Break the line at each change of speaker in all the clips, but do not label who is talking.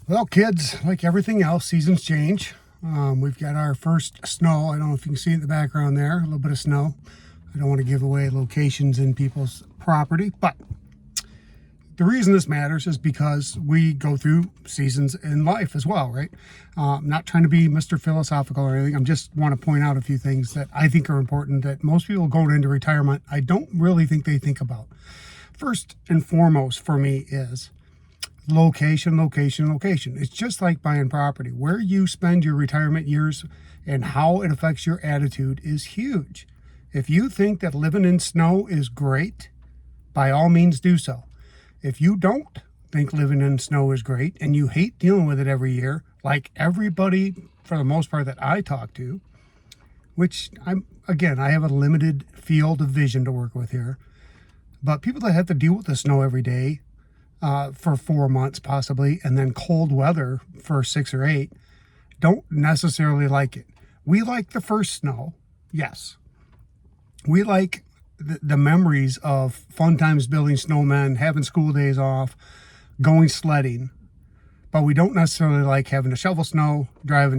Well, kids, like everything else, seasons change. We've got our first snow. I don't know if you can see it in the background there, a little bit of snow. I don't want to give away locations in people's property, but the reason this matters is because we go through seasons in life as well, right? I'm not trying to be Mr. Philosophical or anything. I just want to point out a few things that I think are important that most people going into retirement, I don't really think they think about. First and foremost for me is location, location, location. It's just like buying property. Where you spend your retirement years and how it affects your attitude is huge. If you think that living in snow is great, by all means do so. If you don't think living in snow is great and you hate dealing with it every year, like everybody for the most part that I talk to, which I have a limited field of vision to work with here, but people that have to deal with the snow every day for 4 months possibly, and then cold weather for 6 or 8, don't necessarily like it. We like the first snow, yes. We like the memories of fun times building snowmen, having school days off, going sledding, but we don't necessarily like having to shovel snow, drive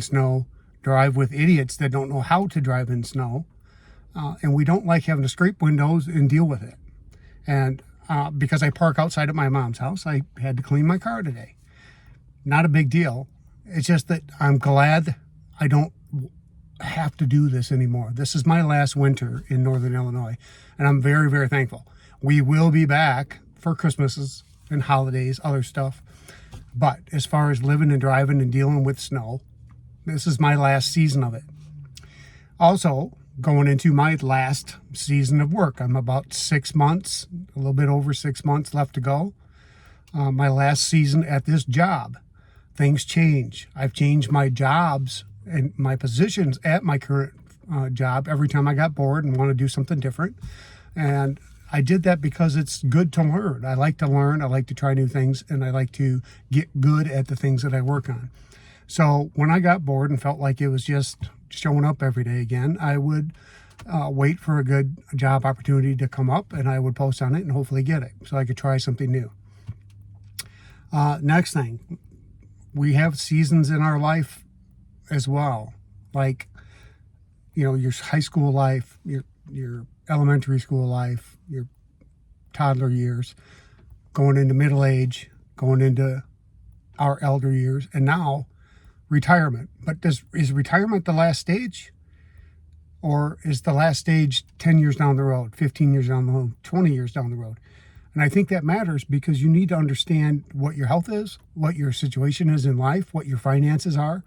with idiots that don't know how to drive in snow, and we don't like having to scrape windows and deal with it. And because I park outside at my mom's house, I had to clean my car today. Not a big deal. It's just that I'm glad I don't have to do this anymore. This is my last winter in Northern Illinois, and I'm very, very thankful. We will be back for Christmases and holidays, other stuff. But as far as living and driving and dealing with snow, this is my last season of it. Also, going into my last season of work. I'm about 6 months, a little bit over 6 months left to go. My last season at this job. Things change. I've changed my jobs and my positions at my current job every time I got bored and want to do something different. And I did that because it's good to learn. I like to learn. I like to try new things, and I like to get good at the things that I work on. So when I got bored and felt like it was just showing up every day again, I would wait for a good job opportunity to come up, and I would post on it and hopefully get it so I could try something new. Next thing, we have seasons in our life as well, like your high school life, your elementary school life, your toddler years, going into middle age, going into our elder years, and now retirement. But is retirement the last stage? Or is the last stage 10 years down the road, 15 years down the road, 20 years down the road? And I think that matters because you need to understand what your health is, what your situation is in life, what your finances are,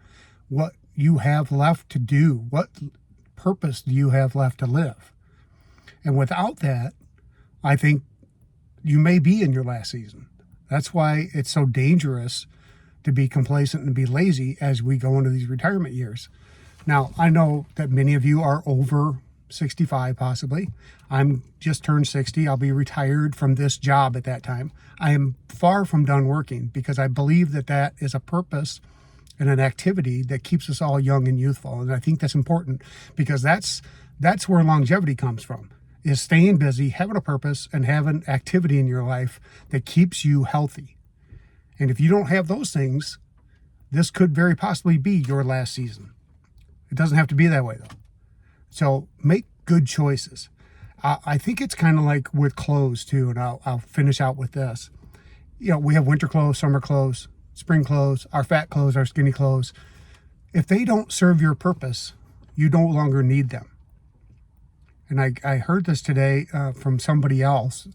what you have left to do, what purpose do you have left to live. And without that, I think you may be in your last season. That's why it's so dangerous to be complacent and be lazy as we go into these retirement years. Now, I know that many of you are over 65 possibly. I'm just turned 60. I'll be retired from this job at that time. I am far from done working because I believe that that is a purpose and an activity that keeps us all young and youthful. And I think that's important because that's where longevity comes from, is staying busy, having a purpose, and having activity in your life that keeps you healthy. And if you don't have those things, this could very possibly be your last season. It doesn't have to be that way, though. So make good choices. I think it's kind of like with clothes, too, and I'll finish out with this. We have winter clothes, summer clothes, spring clothes, our fat clothes, our skinny clothes. If they don't serve your purpose, you no longer need them. And I heard this today from somebody else,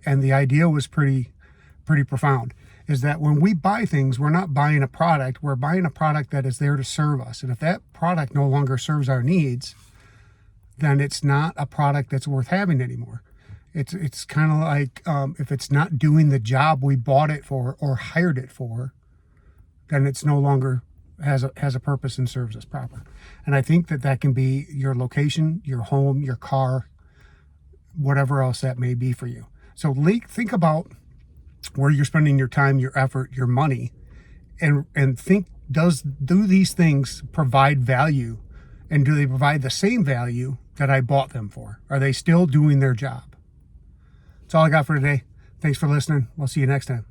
and the idea was pretty profound, is that when we buy things, we're not buying a product, we're buying a product that is there to serve us. And if that product no longer serves our needs, then it's not a product that's worth having anymore. It's kind of like if it's not doing the job we bought it for or hired it for, then it's no longer has a purpose and serves us proper. And I think that can be your location, your home, your car, whatever else that may be for you. So think about where you're spending your time, your effort, your money, and think, do these things provide value, and do they provide the same value that I bought them for? Are they still doing their job? That's all I got for today. Thanks for listening. We'll see you next time.